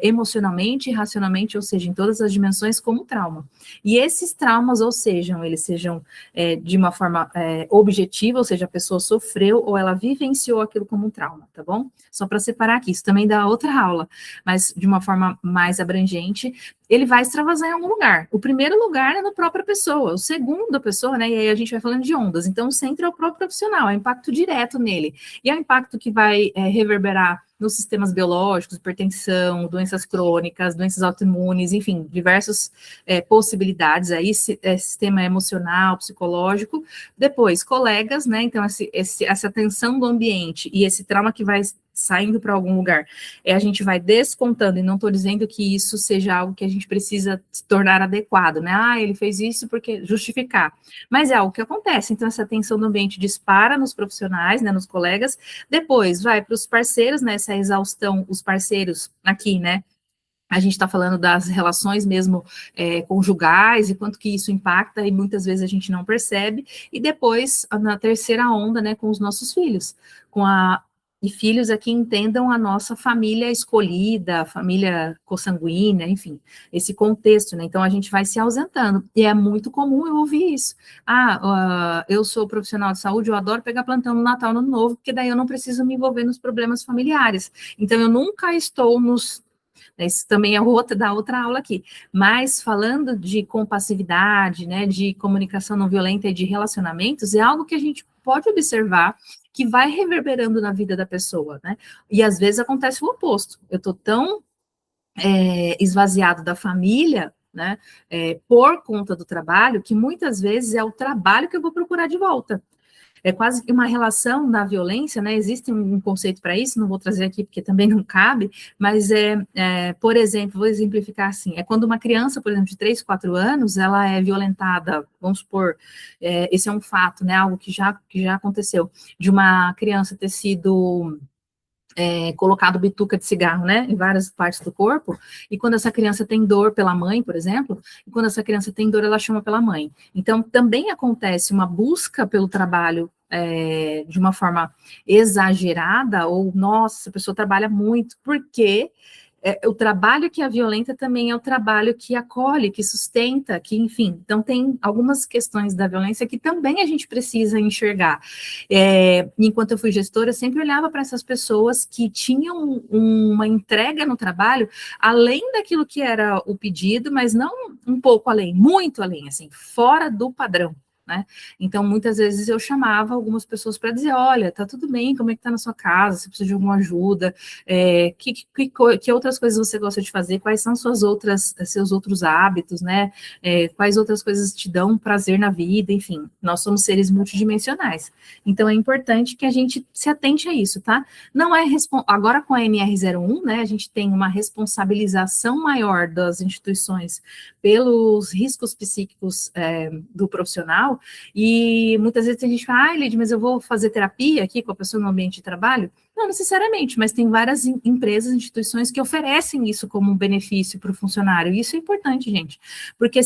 emocionalmente, racionalmente, ou seja, em todas as dimensões como trauma. E esses traumas, eles sejam de uma forma objetiva, ou seja, a pessoa sofreu ou ela vivenciou aquilo como um trauma, tá bom? Só para separar aqui, isso também dá outra aula, mas de uma forma mais abrangente, ele vai extravasar em algum lugar. O primeiro lugar é na própria pessoa, o segundo a pessoa, né, e aí a gente vai falando de ondas, então o centro é o próprio profissional, é o impacto direto nele, e é o impacto que vai reverberar nos sistemas biológicos, hipertensão, doenças crônicas, doenças autoimunes, enfim, diversas possibilidades aí, sistema emocional, psicológico, depois colegas, né, então essa tensão do ambiente e esse trauma que vai saindo para algum lugar, a gente vai descontando, e não estou dizendo que isso seja algo que a gente precisa se tornar adequado, né, ele fez isso porque justificar, mas é algo que acontece, então essa tensão do ambiente dispara nos profissionais, né, nos colegas, depois vai para os parceiros, né, essa exaustão, os parceiros aqui, né, a gente está falando das relações mesmo conjugais e quanto que isso impacta, e muitas vezes a gente não percebe, e depois, na terceira onda, né, com os nossos filhos, e filhos aqui entendam a nossa família escolhida, a família consanguínea, enfim, esse contexto, né, então a gente vai se ausentando, e é muito comum eu ouvir isso, eu sou profissional de saúde, eu adoro pegar plantão no Natal, no Ano Novo, porque daí eu não preciso me envolver nos problemas familiares, então eu nunca estou isso também é da outra aula aqui. Mas falando de compassividade, né, de comunicação não violenta e de relacionamentos, é algo que a gente pode observar que vai reverberando na vida da pessoa, né? E às vezes acontece o oposto. Eu estou tão esvaziado da família, né, por conta do trabalho, que muitas vezes é o trabalho que eu vou procurar de volta. É quase que uma relação na violência, né? Existe um conceito para isso, não vou trazer aqui porque também não cabe, mas por exemplo, vou exemplificar assim: é quando uma criança, por exemplo, de 3, 4 anos, ela é violentada, vamos supor, esse é um fato, né? Algo que já aconteceu, de uma criança ter sido colocado bituca de cigarro, né, em várias partes do corpo, e quando essa criança tem dor pela mãe, por exemplo, e quando essa criança tem dor, ela chama pela mãe. Então, também acontece uma busca pelo trabalho de uma forma exagerada, ou, nossa, essa pessoa trabalha muito, porque o trabalho que a violenta também é o trabalho que acolhe, que sustenta, que, enfim, então tem algumas questões da violência que também a gente precisa enxergar. Enquanto eu fui gestora, eu sempre olhava para essas pessoas que tinham uma entrega no trabalho, além daquilo que era o pedido, mas não um pouco além, muito além, assim, fora do padrão. Né? Então, muitas vezes eu chamava algumas pessoas para dizer, olha, tá tudo bem, como é que tá na sua casa, você precisa de alguma ajuda, que outras coisas você gosta de fazer, quais são seus outros hábitos, né, quais outras coisas te dão prazer na vida, enfim, nós somos seres multidimensionais, então é importante que a gente se atente a isso, tá? Não é, agora com a NR01, né, a gente tem uma responsabilização maior das instituições pelos riscos psíquicos do profissional, e muitas vezes a gente fala, Lidy, mas eu vou fazer terapia aqui com a pessoa no ambiente de trabalho? Não necessariamente, mas tem várias empresas, instituições que oferecem isso como um benefício para o funcionário, e isso é importante, gente, porque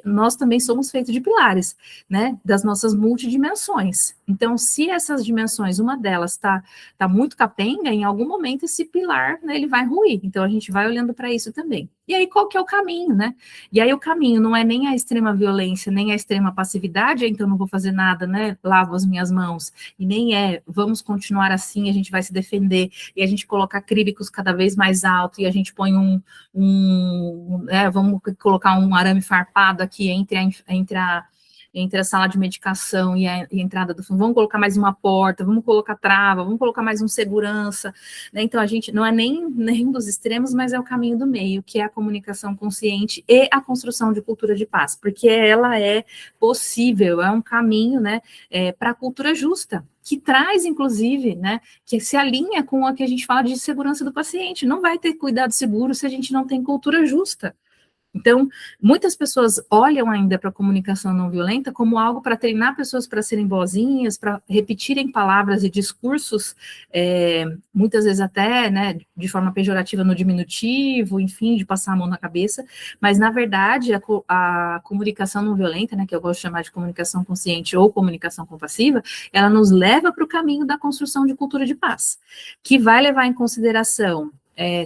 nós também somos feitos de pilares, né, das nossas multidimensões, então se essas dimensões, uma delas está muito capenga, em algum momento esse pilar, né, ele vai ruir, então a gente vai olhando para isso também. E aí qual que é o caminho, né? E aí o caminho não é nem a extrema violência, nem a extrema passividade, então não vou fazer nada, né, lavo as minhas mãos, e nem vamos continuar assim, a gente vai se defender, e a gente colocar críbicos cada vez mais alto, e a gente põe vamos colocar um arame farpado aqui entre a sala de medicação e a entrada do fundo, vamos colocar mais uma porta, vamos colocar trava, vamos colocar mais um segurança, né? Então a gente não é nem dos extremos, mas é o caminho do meio, que é a comunicação consciente e a construção de cultura de paz, porque ela é possível, é um caminho, né, para a cultura justa, que traz, inclusive, né, que se alinha com a que a gente fala de segurança do paciente. Não vai ter cuidado seguro se a gente não tem cultura justa. Então, muitas pessoas olham ainda para a comunicação não violenta como algo para treinar pessoas para serem boazinhas, para repetirem palavras e discursos, muitas vezes até, né, de forma pejorativa no diminutivo, enfim, de passar a mão na cabeça, mas, na verdade, a comunicação não violenta, né, que eu gosto de chamar de comunicação consciente ou comunicação compassiva, ela nos leva para o caminho da construção de cultura de paz, que vai levar em consideração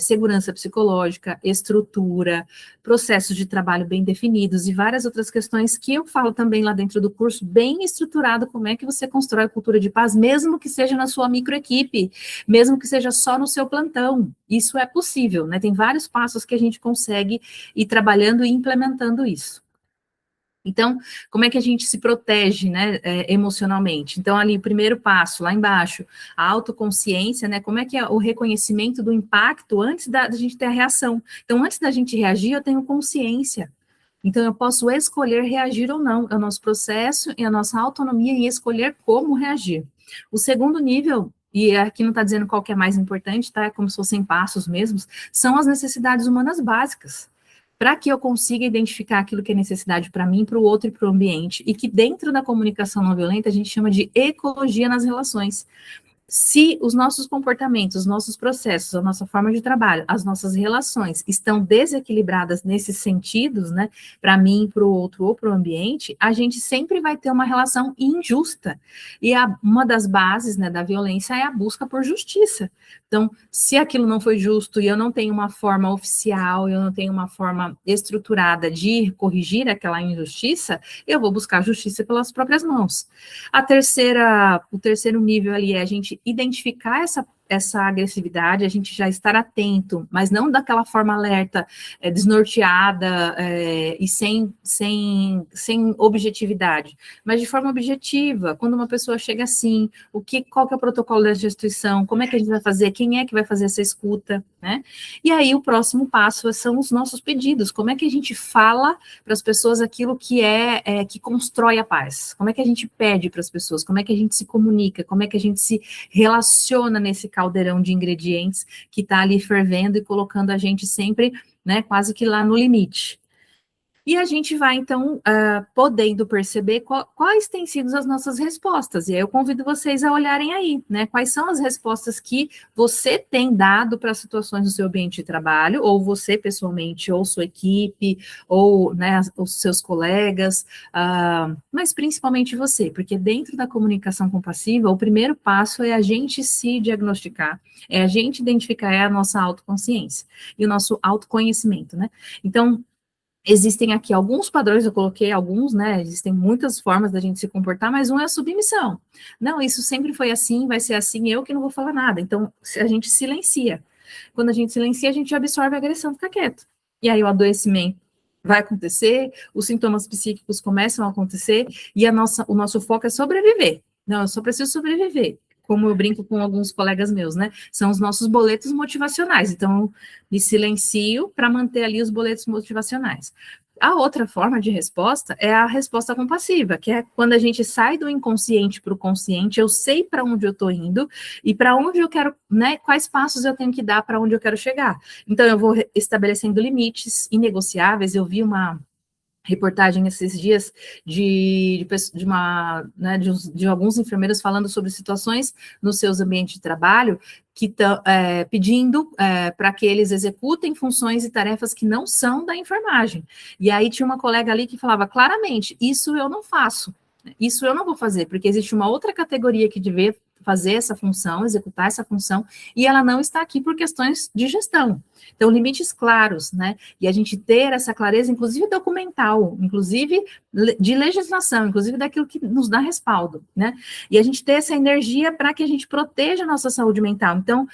segurança psicológica, estrutura, processos de trabalho bem definidos e várias outras questões que eu falo também lá dentro do curso, bem estruturado, como é que você constrói a cultura de paz, mesmo que seja na sua microequipe, mesmo que seja só no seu plantão. Isso é possível, né? Tem vários passos que a gente consegue ir trabalhando e implementando isso. Então, como é que a gente se protege, né, emocionalmente? Então, ali, o primeiro passo, lá embaixo, a autoconsciência, né, como é que é o reconhecimento do impacto antes da gente ter a reação. Então, antes da gente reagir, eu tenho consciência. Então, eu posso escolher reagir ou não. É o nosso processo e a nossa autonomia em escolher como reagir. O segundo nível, e aqui não está dizendo qual que é mais importante, tá? É como se fossem passos mesmos, são as necessidades humanas básicas, para que eu consiga identificar aquilo que é necessidade para mim, para o outro e para o ambiente, e que dentro da comunicação não violenta a gente chama de ecologia nas relações. Se os nossos comportamentos, os nossos processos, a nossa forma de trabalho, as nossas relações estão desequilibradas nesses sentidos, né, para mim, para o outro ou para o ambiente, a gente sempre vai ter uma relação injusta. E uma das bases, né, da violência é a busca por justiça. Então, se aquilo não foi justo e eu não tenho uma forma oficial, eu não tenho uma forma estruturada de corrigir aquela injustiça, eu vou buscar justiça pelas próprias mãos. O terceiro nível ali é a gente identificar essa agressividade, a gente já estar atento, mas não daquela forma alerta, desnorteada e sem objetividade, mas de forma objetiva, quando uma pessoa chega assim, qual que é o protocolo da instituição, como é que a gente vai fazer, quem é que vai fazer essa escuta, né? E aí o próximo passo são os nossos pedidos, como é que a gente fala para as pessoas aquilo que que constrói a paz, como é que a gente pede para as pessoas, como é que a gente se comunica, como é que a gente se relaciona nesse caldeirão de ingredientes que está ali fervendo e colocando a gente sempre, né, quase que lá no limite. E a gente vai, então, podendo perceber quais têm sido as nossas respostas. E aí eu convido vocês a olharem aí, né? Quais são as respostas que você tem dado para situações do seu ambiente de trabalho, ou você pessoalmente, ou sua equipe, ou, né, os seus colegas, mas principalmente você, porque dentro da comunicação compassiva, o primeiro passo é a gente se diagnosticar, é a gente identificar a nossa autoconsciência e o nosso autoconhecimento, né? Então, existem aqui alguns padrões, eu coloquei alguns, né? Existem muitas formas da gente se comportar, mas um é a submissão. Não, isso sempre foi assim, vai ser assim, eu que não vou falar nada. Então, a gente silencia. Quando a gente silencia, a gente absorve a agressão, fica quieto. E aí o adoecimento vai acontecer, os sintomas psíquicos começam a acontecer, e o nosso foco é sobreviver. Não, eu só preciso sobreviver. Como eu brinco com alguns colegas meus, né? São os nossos boletos motivacionais. Então, me silencio para manter ali os boletos motivacionais. A outra forma de resposta é a resposta compassiva, que é quando a gente sai do inconsciente para o consciente, eu sei para onde eu estou indo e para onde eu quero, né? Quais passos eu tenho que dar para onde eu quero chegar. Então, eu vou estabelecendo limites inegociáveis. Eu vi uma reportagem esses dias de alguns enfermeiros falando sobre situações nos seus ambientes de trabalho que estão pedindo para que eles executem funções e tarefas que não são da enfermagem. E aí tinha uma colega ali que falava claramente, isso eu não faço, isso eu não vou fazer, porque existe uma outra categoria que deve fazer essa função, executar essa função, e ela não está aqui por questões de gestão. Então, limites claros, né? E a gente ter essa clareza, inclusive documental, inclusive de legislação, inclusive daquilo que nos dá respaldo, né? E a gente ter essa energia para que a gente proteja a nossa saúde mental. Então,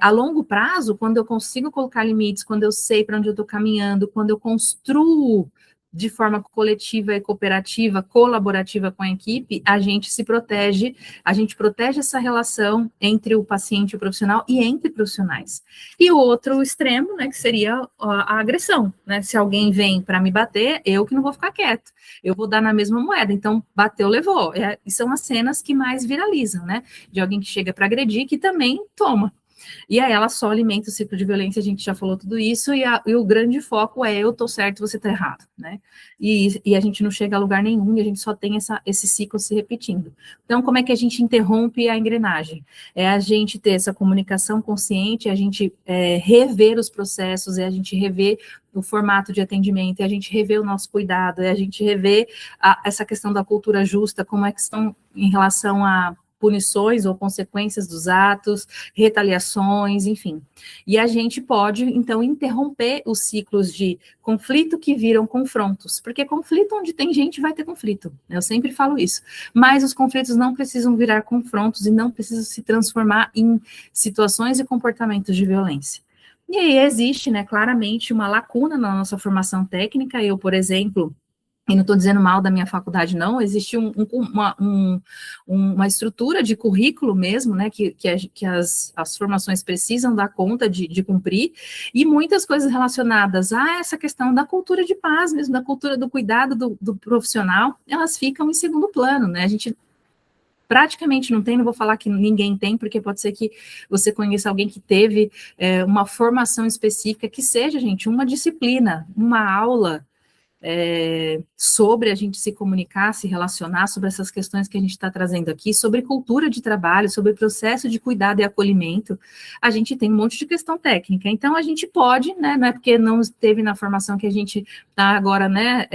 a longo prazo, quando eu consigo colocar limites, quando eu sei para onde eu estou caminhando, quando eu construo de forma coletiva e cooperativa, colaborativa com a equipe, a gente se protege, a gente protege essa relação entre o paciente e o profissional e entre profissionais. E o outro extremo, né, que seria a agressão, né, se alguém vem para me bater, eu que não vou ficar quieto, eu vou dar na mesma moeda, então bateu, levou, e são as cenas que mais viralizam, né, de alguém que chega para agredir, que também toma. E aí ela só alimenta o ciclo de violência, a gente já falou tudo isso, e o grande foco é eu tô certo, você tá errado, né? E a gente não chega a lugar nenhum, e a gente só tem esse ciclo se repetindo. Então, como é que a gente interrompe a engrenagem? É a gente ter essa comunicação consciente, a gente rever os processos, é a gente rever o formato de atendimento, é a gente rever o nosso cuidado, é a gente rever essa questão da cultura justa, como é que estão em relação a punições ou consequências dos atos, retaliações, enfim. E a gente pode, então, interromper os ciclos de conflito que viram confrontos, porque conflito onde tem gente vai ter conflito, eu sempre falo isso, mas os conflitos não precisam virar confrontos e não precisam se transformar em situações e comportamentos de violência. E aí existe, né, claramente uma lacuna na nossa formação técnica. Eu, por exemplo, e não estou dizendo mal da minha faculdade, não, existe uma estrutura de currículo mesmo, né, que as formações precisam dar conta de cumprir, e muitas coisas relacionadas a essa questão da cultura de paz mesmo, da cultura do cuidado do profissional, elas ficam em segundo plano, né, a gente praticamente não tem, não vou falar que ninguém tem, porque pode ser que você conheça alguém que teve uma formação específica, que seja, gente, uma disciplina, uma aula, sobre a gente se comunicar, se relacionar, sobre essas questões que a gente está trazendo aqui, sobre cultura de trabalho, sobre processo de cuidado e acolhimento, a gente tem um monte de questão técnica, então a gente pode, né, não é porque não esteve na formação que a gente está agora, né,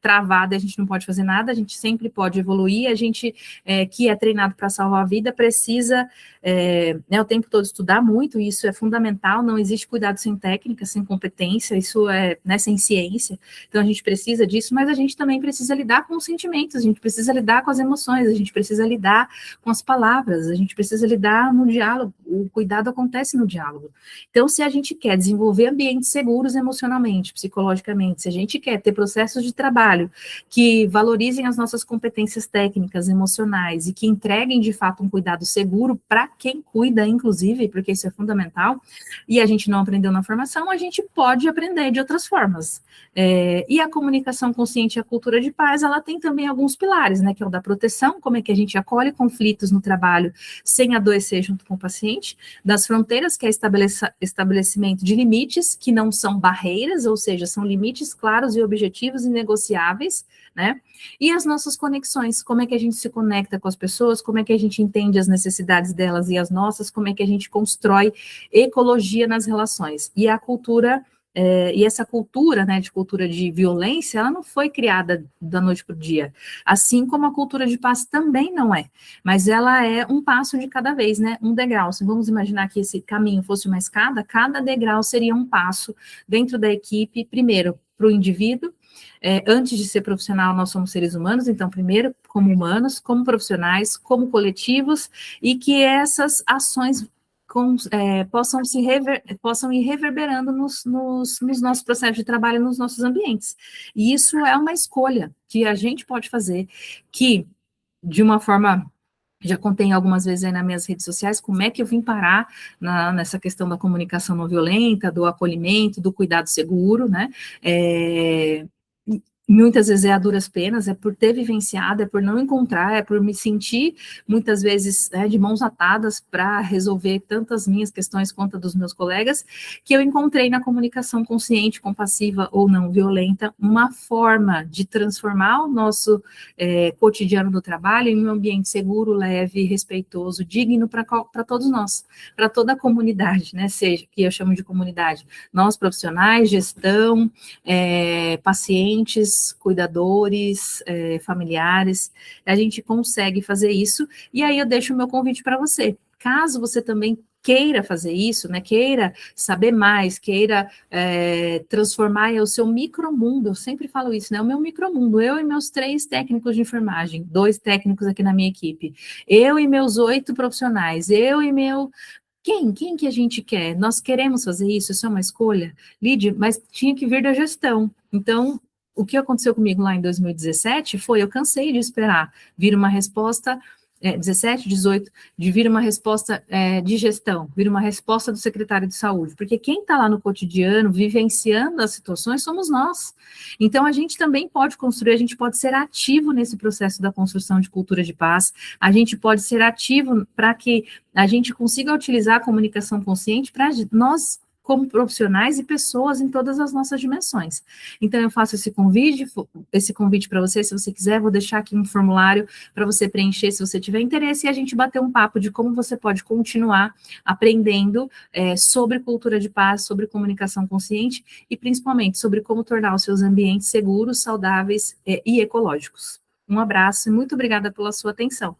travada, a gente não pode fazer nada, a gente sempre pode evoluir, a gente que é treinado para salvar a vida, precisa, né, o tempo todo estudar muito, e isso é fundamental, não existe cuidado sem técnica, sem competência, isso é, né, sem ciência, então a gente precisa disso, mas a gente também precisa lidar com os sentimentos, a gente precisa lidar com as emoções, a gente precisa lidar com as palavras, a gente precisa lidar no diálogo, o cuidado acontece no diálogo. Então, se a gente quer desenvolver ambientes seguros emocionalmente, psicologicamente, se a gente quer ter processos de trabalho que valorizem as nossas competências técnicas, emocionais, e que entreguem, de fato, um cuidado seguro para quem cuida, inclusive, porque isso é fundamental, e a gente não aprendeu na formação, a gente pode aprender de outras formas. E a comunicação consciente e a cultura de paz, ela tem também alguns pilares, né, que é o da proteção, como é que a gente acolhe conflitos no trabalho sem adoecer junto com o paciente, das fronteiras, que é estabelecimento de limites, que não são barreiras, ou seja, são limites claros e objetivos e negociáveis, né, e as nossas conexões, como é que a gente se conecta com as pessoas, como é que a gente entende as necessidades delas e as nossas, como é que a gente constrói ecologia nas relações, e a cultura. E essa cultura, né, de cultura de violência, ela não foi criada da noite para o dia, assim como a cultura de paz também não é, mas ela é um passo de cada vez, né, um degrau. Se vamos imaginar que esse caminho fosse uma escada, cada degrau seria um passo dentro da equipe, primeiro para o indivíduo, antes de ser profissional, nós somos seres humanos, então, primeiro, como humanos, como profissionais, como coletivos, e que essas ações possam ir reverberando nos nossos processos de trabalho, nos nossos ambientes. E isso é uma escolha que a gente pode fazer, que, de uma forma, já contei algumas vezes aí nas minhas redes sociais, como é que eu vim parar nessa questão da comunicação não violenta, do acolhimento, do cuidado seguro, né? Muitas vezes é a duras penas, é por ter vivenciado, é por não encontrar, é por me sentir, muitas vezes, de mãos atadas para resolver tantas minhas questões quanto dos meus colegas, que eu encontrei na comunicação consciente, compassiva ou não violenta, uma forma de transformar o nosso cotidiano do trabalho em um ambiente seguro, leve, respeitoso, digno para todos nós, para toda a comunidade, né, seja, que eu chamo de comunidade, nós profissionais, gestão, pacientes, cuidadores, familiares, a gente consegue fazer isso, e aí eu deixo o meu convite para você, caso você também queira fazer isso, né, queira saber mais, queira transformar o seu micromundo, eu sempre falo isso, né, o meu micromundo, eu e meus 3 técnicos de enfermagem, 2 técnicos aqui na minha equipe, eu e meus 8 profissionais, eu e meu... Quem que a gente quer? Nós queremos fazer isso? Isso é uma escolha? Lídia, mas tinha que vir da gestão. Então, o que aconteceu comigo lá em 2017 foi, eu cansei de esperar vir uma resposta 17, 18, de vir uma resposta de gestão, vir uma resposta do secretário de saúde, porque quem está lá no cotidiano, vivenciando as situações, somos nós. Então, a gente também pode construir, a gente pode ser ativo nesse processo da construção de cultura de paz, a gente pode ser ativo para que a gente consiga utilizar a comunicação consciente para nós, como profissionais e pessoas em todas as nossas dimensões. Então, eu faço esse convite para você, se você quiser, vou deixar aqui um formulário para você preencher, se você tiver interesse, e a gente bater um papo de como você pode continuar aprendendo sobre cultura de paz, sobre comunicação consciente, e principalmente sobre como tornar os seus ambientes seguros, saudáveis e ecológicos. Um abraço e muito obrigada pela sua atenção.